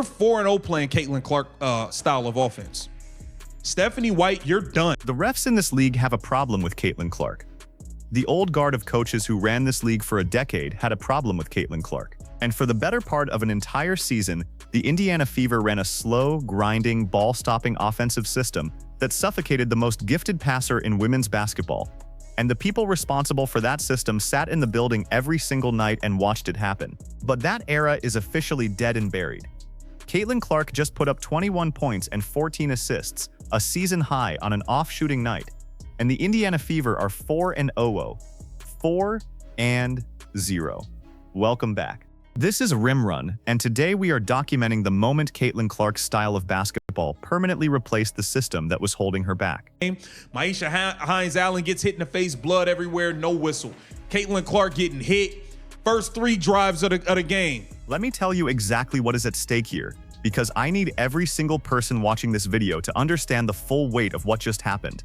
We're 4-0 playing Caitlin Clark style of offense. Stephanie White, you're done. The refs in this league have a problem with Caitlin Clark. The old guard of coaches who ran this league for a decade had a problem with Caitlin Clark. And for the better part of an entire season, the Indiana Fever ran a slow, grinding, ball-stopping offensive system that suffocated the most gifted passer in women's basketball. And the people responsible for that system sat in the building every single night and watched it happen. But that era is officially dead and buried. Caitlin Clark just put up 21 points and 14 assists, a season high on an off-shooting night. And the Indiana Fever are 4-0. 4-0. Welcome back. This is Rim Run, and today we are documenting the moment Caitlin Clark's style of basketball permanently replaced the system that was holding her back. Maisha Hines-Allen gets hit in the face, blood everywhere, no whistle. Caitlin Clark getting hit, first 3 drives of the game. Let me tell you exactly what is at stake here, because I need every single person watching this video to understand the full weight of what just happened.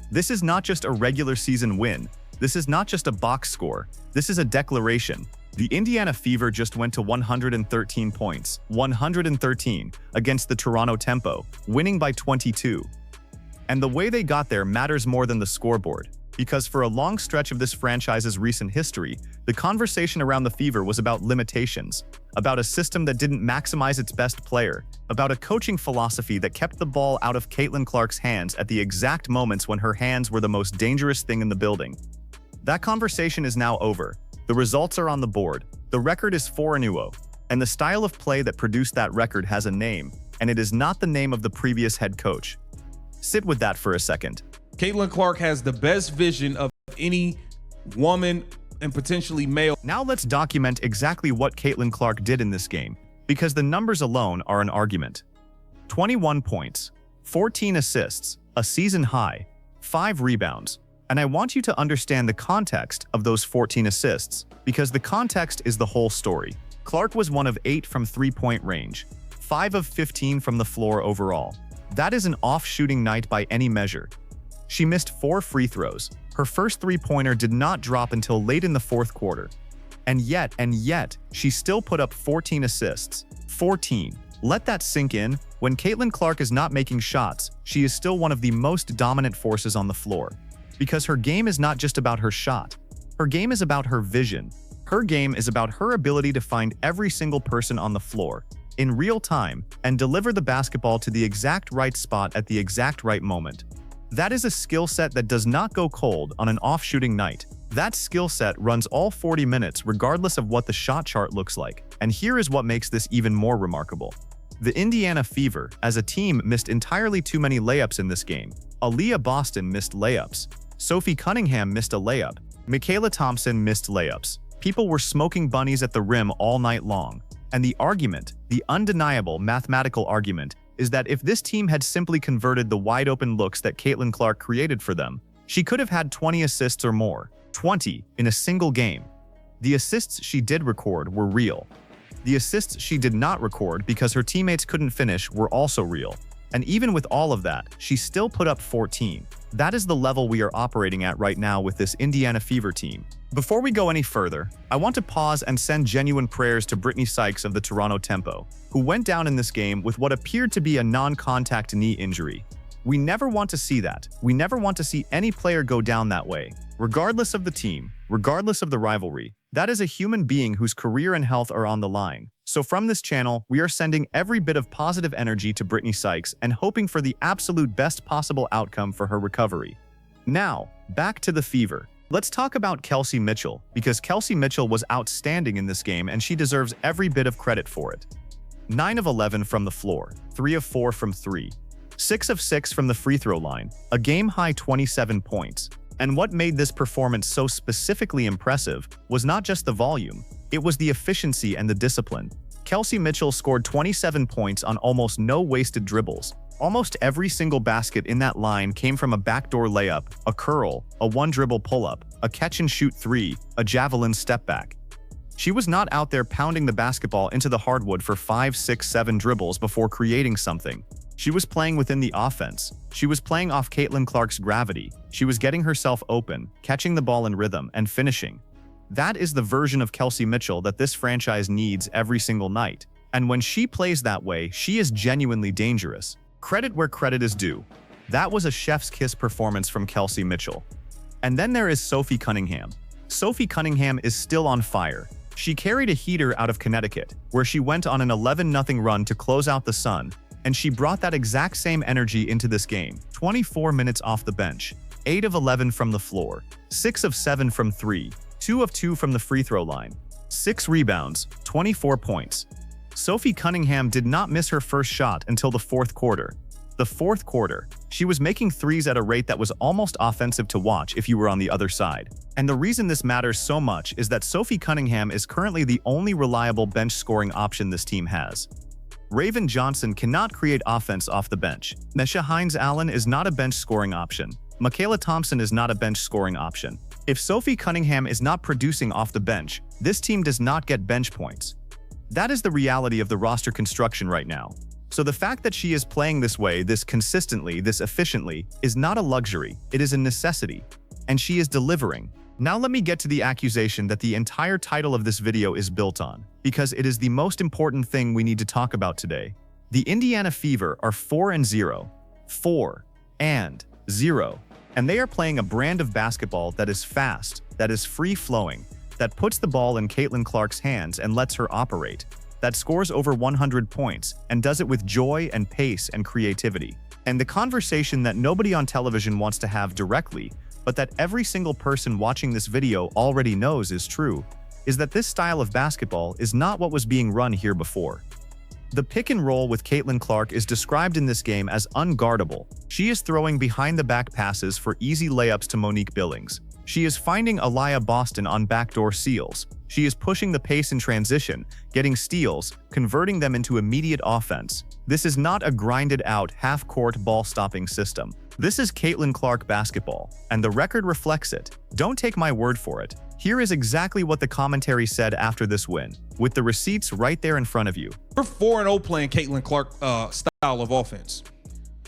This is not just a regular season win. This is not just a box score. This is a declaration. The Indiana Fever just went to 113 points, 113, against the Toronto Tempo, winning by 22. And the way they got there matters more than the scoreboard, because for a long stretch of this franchise's recent history, the conversation around the Fever was about limitations, about a system that didn't maximize its best player, about a coaching philosophy that kept the ball out of Caitlin Clark's hands at the exact moments when her hands were the most dangerous thing in the building. That conversation is now over. The results are on the board. The record is 4-0, and the style of play that produced that record has a name, and it is not the name of the previous head coach. Sit with that for a second. Caitlin Clark has the best vision of any woman and potentially male. Now let's document exactly what Caitlin Clark did in this game, because the numbers alone are an argument. 21 points, 14 assists, a season high, 5 rebounds. And I want you to understand the context of those 14 assists, because the context is the whole story. Clark was 1 of 8 from three-point range, 5 of 15 from the floor overall. That is an off-shooting night by any measure. She missed 4 free throws. Her first three-pointer did not drop until late in the fourth quarter. And yet, she still put up 14 assists. 14. Let that sink in. When Caitlin Clark is not making shots, she is still one of the most dominant forces on the floor. Because her game is not just about her shot. Her game is about her vision. Her game is about her ability to find every single person on the floor, in real time, and deliver the basketball to the exact right spot at the exact right moment. That is a skill set that does not go cold on an off-shooting night. That skill set runs all 40 minutes regardless of what the shot chart looks like. And here is what makes this even more remarkable. The Indiana Fever, as a team, missed entirely too many layups in this game. Aaliyah Boston missed layups. Sophie Cunningham missed a layup. Michaela Thompson missed layups. People were smoking bunnies at the rim all night long. And the argument, the undeniable mathematical argument, is that if this team had simply converted the wide-open looks that Caitlin Clark created for them, she could have had 20 assists or more. 20 in a single game. The assists she did record were real. The assists she did not record because her teammates couldn't finish were also real. And even with all of that, she still put up 14. That is the level we are operating at right now with this Indiana Fever team. Before we go any further, I want to pause and send genuine prayers to Brittany Sykes of the Toronto Tempo, who went down in this game with what appeared to be a non-contact knee injury. We never want to see that. We never want to see any player go down that way. Regardless of the team, regardless of the rivalry, that is a human being whose career and health are on the line. So from this channel, we are sending every bit of positive energy to Brittany Sykes and hoping for the absolute best possible outcome for her recovery. Now, back to the Fever. Let's talk about Kelsey Mitchell, because Kelsey Mitchell was outstanding in this game and she deserves every bit of credit for it. 9 of 11 from the floor, 3 of 4 from 3, 6 of 6 from the free throw line, a game-high 27 points. And what made this performance so specifically impressive was not just the volume, it was the efficiency and the discipline. Kelsey Mitchell scored 27 points on almost no wasted dribbles. Almost every single basket in that line came from a backdoor layup, a curl, a one-dribble pull-up, a catch-and-shoot three, a javelin step-back. She was not out there pounding the basketball into the hardwood for 5, 6, 7 dribbles before creating something. She was playing within the offense. She was playing off Caitlin Clark's gravity. She was getting herself open, catching the ball in rhythm, and finishing. That is the version of Kelsey Mitchell that this franchise needs every single night. And when she plays that way, she is genuinely dangerous. Credit where credit is due. That was a chef's kiss performance from Kelsey Mitchell. And then there is Sophie Cunningham. Sophie Cunningham is still on fire. She carried a heater out of Connecticut, where she went on an 11-0 run to close out the Sun, and she brought that exact same energy into this game. 24 minutes off the bench, 8 of 11 from the floor, 6 of 7 from 3, 2 of 2 from the free throw line, 6 rebounds, 24 points. Sophie Cunningham did not miss her first shot until the fourth quarter. The fourth quarter, she was making threes at a rate that was almost offensive to watch if you were on the other side. And the reason this matters so much is that Sophie Cunningham is currently the only reliable bench scoring option this team has. Raven Johnson cannot create offense off the bench. Nesha Hines-Allen is not a bench scoring option. Michaela Thompson is not a bench scoring option. If Sophie Cunningham is not producing off the bench, this team does not get bench points. That is the reality of the roster construction right now. So the fact that she is playing this way, this consistently, this efficiently, is not a luxury, it is a necessity. And she is delivering. Now let me get to the accusation that the entire title of this video is built on, because it is the most important thing we need to talk about today. The Indiana Fever are 4-0. 4-0. And they are playing a brand of basketball that is fast, that is free-flowing, that puts the ball in Caitlin Clark's hands and lets her operate, that scores over 100 points and does it with joy and pace and creativity. And the conversation that nobody on television wants to have directly, but that every single person watching this video already knows is true, is that this style of basketball is not what was being run here before. The pick and roll with Caitlin Clark is described in this game as unguardable. She is throwing behind-the-back passes for easy layups to Monique Billings. She is finding Aliyah Boston on backdoor seals. She is pushing the pace in transition, getting steals, converting them into immediate offense. This is not a grinded-out, half-court ball-stopping system. This is Caitlin Clark basketball, and the record reflects it. Don't take my word for it. Here is exactly what the commentary said after this win, with the receipts right there in front of you. We're 4-0 playing Caitlin Clark style of offense.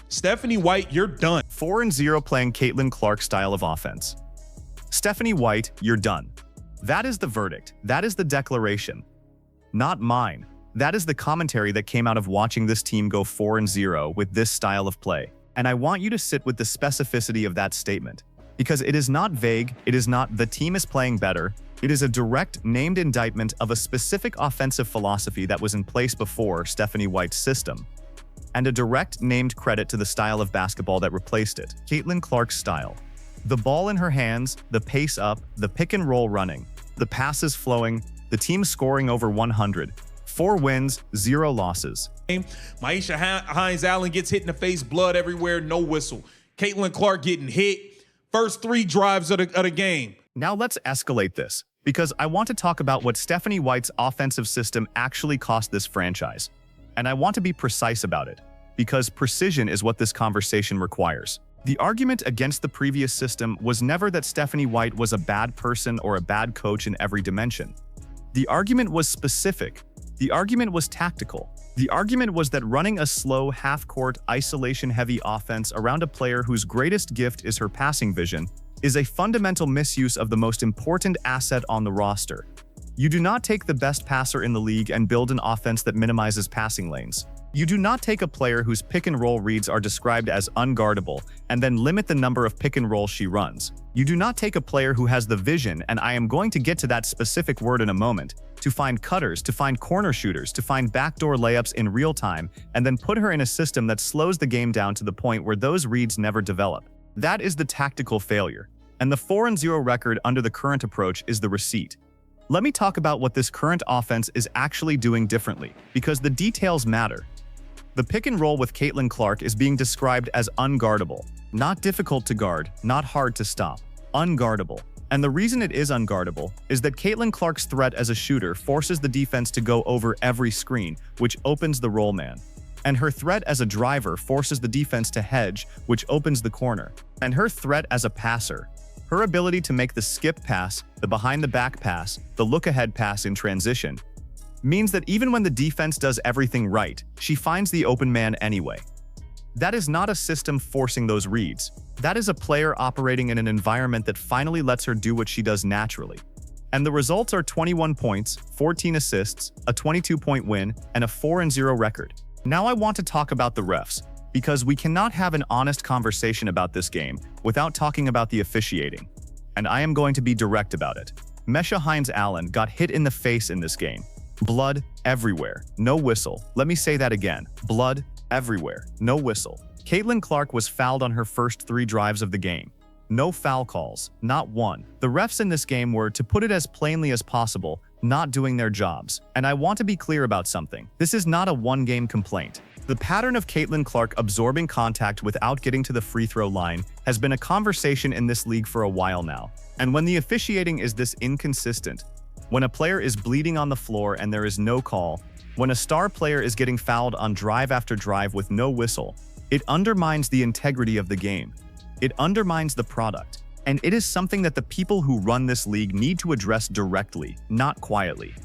Stephanie White, you're done. 4-0 playing Caitlin Clark style of offense. Stephanie White, you're done. That is the verdict. That is the declaration. Not mine. That is the commentary that came out of watching this team go 4-0 with this style of play. And I want you to sit with the specificity of that statement. Because it is not vague, it is not the team is playing better, it is a direct named indictment of a specific offensive philosophy that was in place before Stephanie White's system. And a direct named credit to the style of basketball that replaced it, Caitlin Clark's style. The ball in her hands, the pace up, the pick and roll running, the passes flowing, the team scoring over 100. 4 wins, 0 losses. Myisha Hines-Allen gets hit in the face, blood everywhere, no whistle. Caitlin Clark getting hit, first 3 drives of the game. Now let's escalate this, because I want to talk about what Stephanie White's offensive system actually cost this franchise. And I want to be precise about it, because precision is what this conversation requires. The argument against the previous system was never that Stephanie White was a bad person or a bad coach in every dimension. The argument was specific. The argument was tactical. The argument was that running a slow, half-court, isolation-heavy offense around a player whose greatest gift is her passing vision is a fundamental misuse of the most important asset on the roster. You do not take the best passer in the league and build an offense that minimizes passing lanes. You do not take a player whose pick-and-roll reads are described as unguardable and then limit the number of pick-and-rolls she runs. You do not take a player who has the vision, and I am going to get to that specific word in a moment, to find cutters, to find corner shooters, to find backdoor layups in real time, and then put her in a system that slows the game down to the point where those reads never develop. That is the tactical failure. And the 4-0 record under the current approach is the receipt. Let me talk about what this current offense is actually doing differently, because the details matter. The pick and roll with Caitlin Clark is being described as unguardable. Not difficult to guard, not hard to stop. Unguardable. And the reason it is unguardable is that Caitlin Clark's threat as a shooter forces the defense to go over every screen, which opens the roll man. And her threat as a driver forces the defense to hedge, which opens the corner. And her threat as a passer, her ability to make the skip pass, the behind-the-back pass, the look-ahead pass in transition, means that even when the defense does everything right, she finds the open man anyway. That is not a system forcing those reads. That is a player operating in an environment that finally lets her do what she does naturally. And the results are 21 points, 14 assists, a 22-point win, and a 4-0 record. Now I want to talk about the refs, because we cannot have an honest conversation about this game without talking about the officiating. And I am going to be direct about it. Mesha Hines-Allen got hit in the face in this game. Blood everywhere, no whistle. Let me say that again. Blood everywhere, no whistle. Caitlin Clark was fouled on her first 3 drives of the game. No foul calls, not one. The refs in this game were, to put it as plainly as possible, not doing their jobs. And I want to be clear about something. This is not a one-game complaint. The pattern of Caitlin Clark absorbing contact without getting to the free throw line has been a conversation in this league for a while now. And when the officiating is this inconsistent, when a player is bleeding on the floor and there is no call, when a star player is getting fouled on drive after drive with no whistle, it undermines the integrity of the game. It undermines the product. And it is something that the people who run this league need to address directly, not quietly.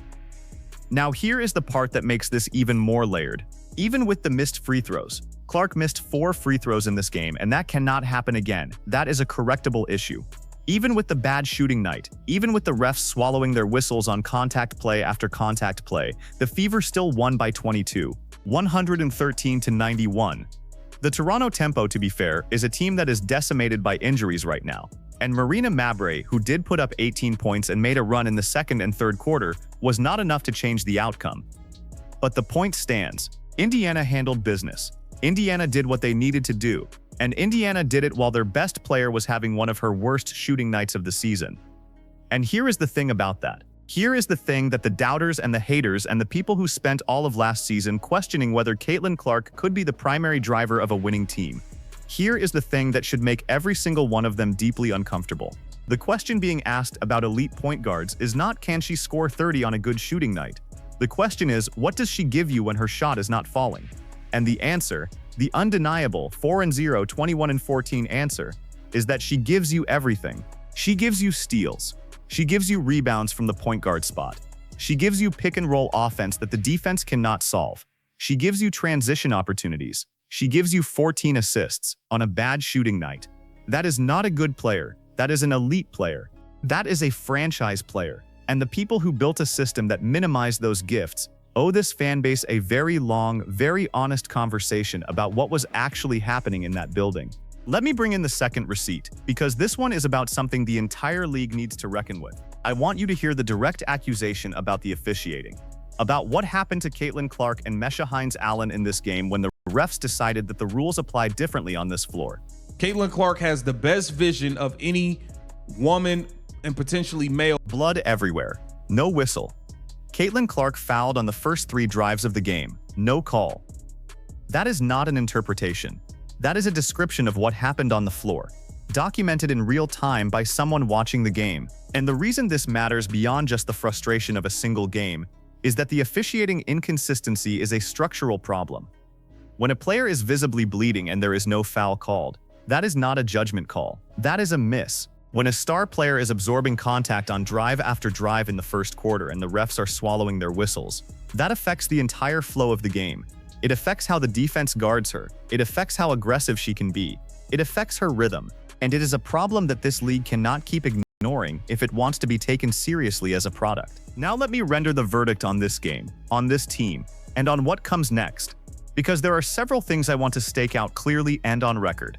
Now here is the part that makes this even more layered. Even with the missed free throws, Clark missed 4 free throws in this game, and that cannot happen again. That is a correctable issue. Even with the bad shooting night, even with the refs swallowing their whistles on contact play after contact play, the Fever still won by 22, 113-91. The Toronto Tempo, to be fair, is a team that is decimated by injuries right now. And Marina Mabrey, who did put up 18 points and made a run in the second and third quarter, was not enough to change the outcome. But the point stands. Indiana handled business. Indiana did what they needed to do. And Indiana did it while their best player was having one of her worst shooting nights of the season. And here is the thing about that. Here is the thing that the doubters and the haters and the people who spent all of last season questioning whether Caitlin Clark could be the primary driver of a winning team. Here is the thing that should make every single one of them deeply uncomfortable. The question being asked about elite point guards is not, can she score 30 on a good shooting night? The question is, what does she give you when her shot is not falling? And the answer, the undeniable 4-0, 21-14 answer, is that she gives you everything. She gives you steals. She gives you rebounds from the point guard spot. She gives you pick-and-roll offense that the defense cannot solve. She gives you transition opportunities. She gives you 14 assists on a bad shooting night. That is not a good player. That is an elite player. That is a franchise player. And the people who built a system that minimized those gifts owe this fan base a very long, very honest conversation about what was actually happening in that building. Let me bring in the second receipt, because this one is about something the entire league needs to reckon with. I want you to hear the direct accusation about the officiating, about what happened to Caitlin Clark and Mesha Hines-Allen in this game when the refs decided that the rules applied differently on this floor. Caitlin Clark has the best vision of any woman and potentially male. Blood everywhere, no whistle. Caitlin Clark fouled on the first 3 drives of the game, no call. That is not an interpretation. That is a description of what happened on the floor, documented in real time by someone watching the game. And the reason this matters beyond just the frustration of a single game is that the officiating inconsistency is a structural problem. When a player is visibly bleeding and there is no foul called, that is not a judgment call. That is a miss. When a star player is absorbing contact on drive after drive in the first quarter and the refs are swallowing their whistles, that affects the entire flow of the game. It affects how the defense guards her. It affects how aggressive she can be. It affects her rhythm. And it is a problem that this league cannot keep ignoring if it wants to be taken seriously as a product. Now let me render the verdict on this game, on this team, and on what comes next, because there are several things I want to stake out clearly and on record.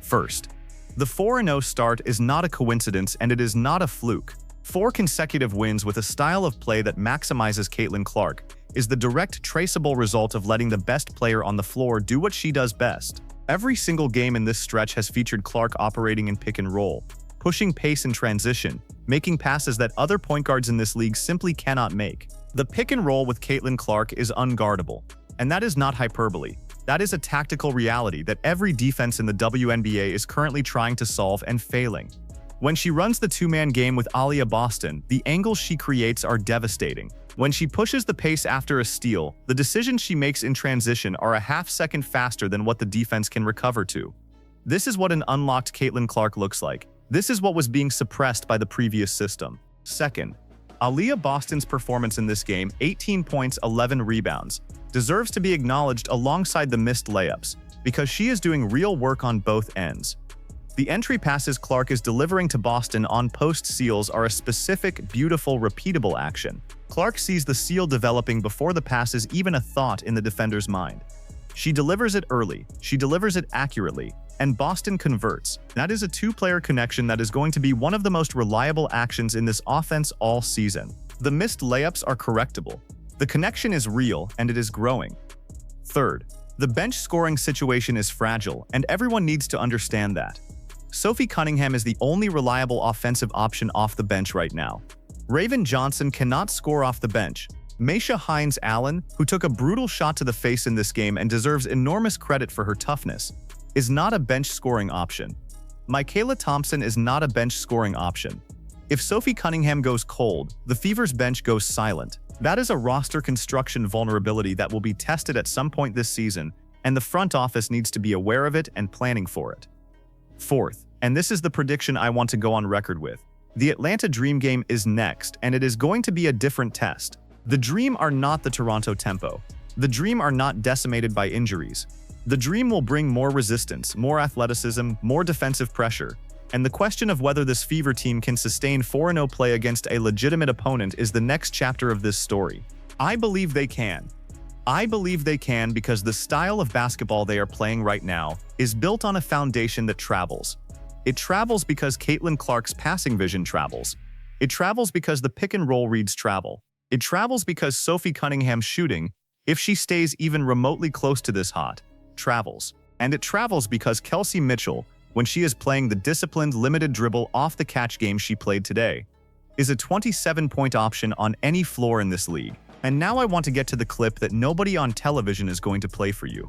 First, the 4-0 start is not a coincidence and it is not a fluke. 4 consecutive wins with a style of play that maximizes Caitlin Clark is the direct traceable result of letting the best player on the floor do what she does best. Every single game in this stretch has featured Clark operating in pick and roll, pushing pace in transition, making passes that other point guards in this league simply cannot make. The pick and roll with Caitlin Clark is unguardable, and that is not hyperbole. That is a tactical reality that every defense in the WNBA is currently trying to solve and failing. When she runs the 2-man game with Aaliyah Boston, the angles she creates are devastating. When she pushes the pace after a steal, the decisions she makes in transition are a half-second faster than what the defense can recover to. This is what an unlocked Caitlin Clark looks like. This is what was being suppressed by the previous system. Second, Aaliyah Boston's performance in this game, 18 points, 11 rebounds, deserves to be acknowledged alongside the missed layups, because she is doing real work on both ends. The entry passes Clark is delivering to Boston on post seals are a specific, beautiful, repeatable action. Clark sees the seal developing before the pass is even a thought in the defender's mind. She delivers it early, she delivers it accurately, and Boston converts. That is a two-player connection that is going to be one of the most reliable actions in this offense all season. The missed layups are correctable. The connection is real, and it is growing. Third, the bench scoring situation is fragile, and everyone needs to understand that. Sophie Cunningham is the only reliable offensive option off the bench right now. Raven Johnson cannot score off the bench. Maisha Hines-Allen, who took a brutal shot to the face in this game and deserves enormous credit for her toughness, is not a bench scoring option. Michaela Thompson is not a bench scoring option. If Sophie Cunningham goes cold, the Fever's bench goes silent. That is a roster construction vulnerability that will be tested at some point this season, and the front office needs to be aware of it and planning for it. Fourth, and this is the prediction I want to go on record with, the Atlanta Dream game is next, and it is going to be a different test. The Dream are not the Toronto Tempo. The Dream are not decimated by injuries. The Dream will bring more resistance, more athleticism, more defensive pressure, and the question of whether this Fever team can sustain 4-0 play against a legitimate opponent is the next chapter of this story. I believe they can. I believe they can because the style of basketball they are playing right now is built on a foundation that travels. It travels because Caitlin Clark's passing vision travels. It travels because the pick and roll reads travel. It travels because Sophie Cunningham's shooting, if she stays even remotely close to this hot, travels. And it travels because Kelsey Mitchell, when she is playing the disciplined limited dribble off the catch game she played today, is a 27-point option on any floor in this league. And now I want to get to the clip that nobody on television is going to play for you.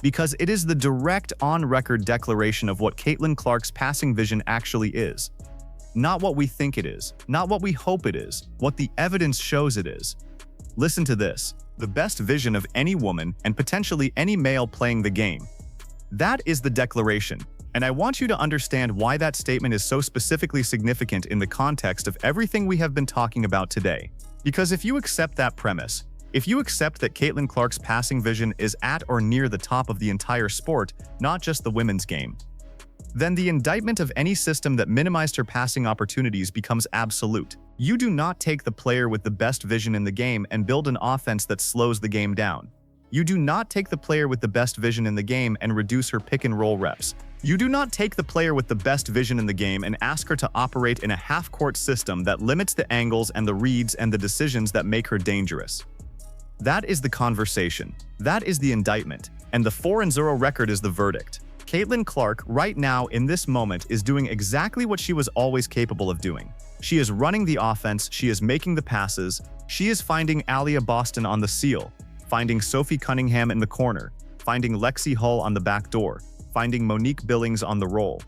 Because it is the direct on-record declaration of what Caitlin Clark's passing vision actually is. Not what we think it is, not what we hope it is, what the evidence shows it is. Listen to this, the best vision of any woman and potentially any male playing the game. That is the declaration, and I want you to understand why that statement is so specifically significant in the context of everything we have been talking about today. Because if you accept that premise, if you accept that Caitlin Clark's passing vision is at or near the top of the entire sport, not just the women's game, then the indictment of any system that minimized her passing opportunities becomes absolute. You do not take the player with the best vision in the game and build an offense that slows the game down. You do not take the player with the best vision in the game and reduce her pick and roll reps. You do not take the player with the best vision in the game and ask her to operate in a half-court system that limits the angles and the reads and the decisions that make her dangerous. That is the conversation. That is the indictment. And the 4-0 record is the verdict. Caitlin Clark, right now in this moment, is doing exactly what she was always capable of doing. She is running the offense, she is making the passes, she is finding Alia Boston on the seal, finding Sophie Cunningham in the corner, finding Lexi Hull on the back door, finding Monique Billings on the roll.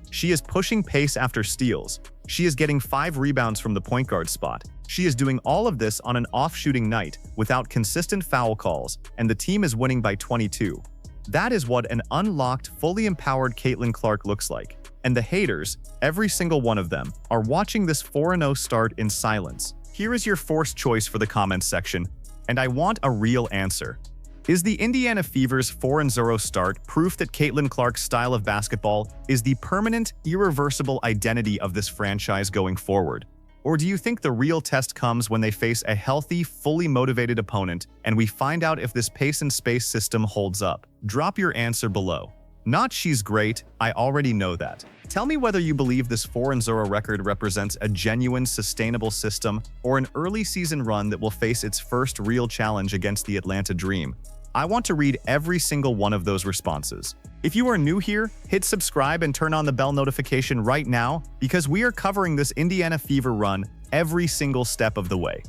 She is pushing pace after steals. She is getting 5 rebounds from the point guard spot. She is doing all of this on an off-shooting night without consistent foul calls, and the team is winning by 22. That is what an unlocked, fully empowered Caitlin Clark looks like. And the haters, every single one of them, are watching this 4-0 start in silence. Here is your forced choice for the comments section, and I want a real answer. Is the Indiana Fever's 4-0 start proof that Caitlin Clark's style of basketball is the permanent, irreversible identity of this franchise going forward? Or do you think the real test comes when they face a healthy, fully motivated opponent and we find out if this pace and space system holds up? Drop your answer below. Not she's great, I already know that. Tell me whether you believe this 4-0 record represents a genuine, sustainable system or an early season run that will face its first real challenge against the Atlanta Dream. I want to read every single one of those responses. If you are new here, hit subscribe and turn on the bell notification right now because we are covering this Indiana Fever run every single step of the way.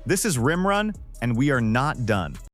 This is Rim Run, and we are not done.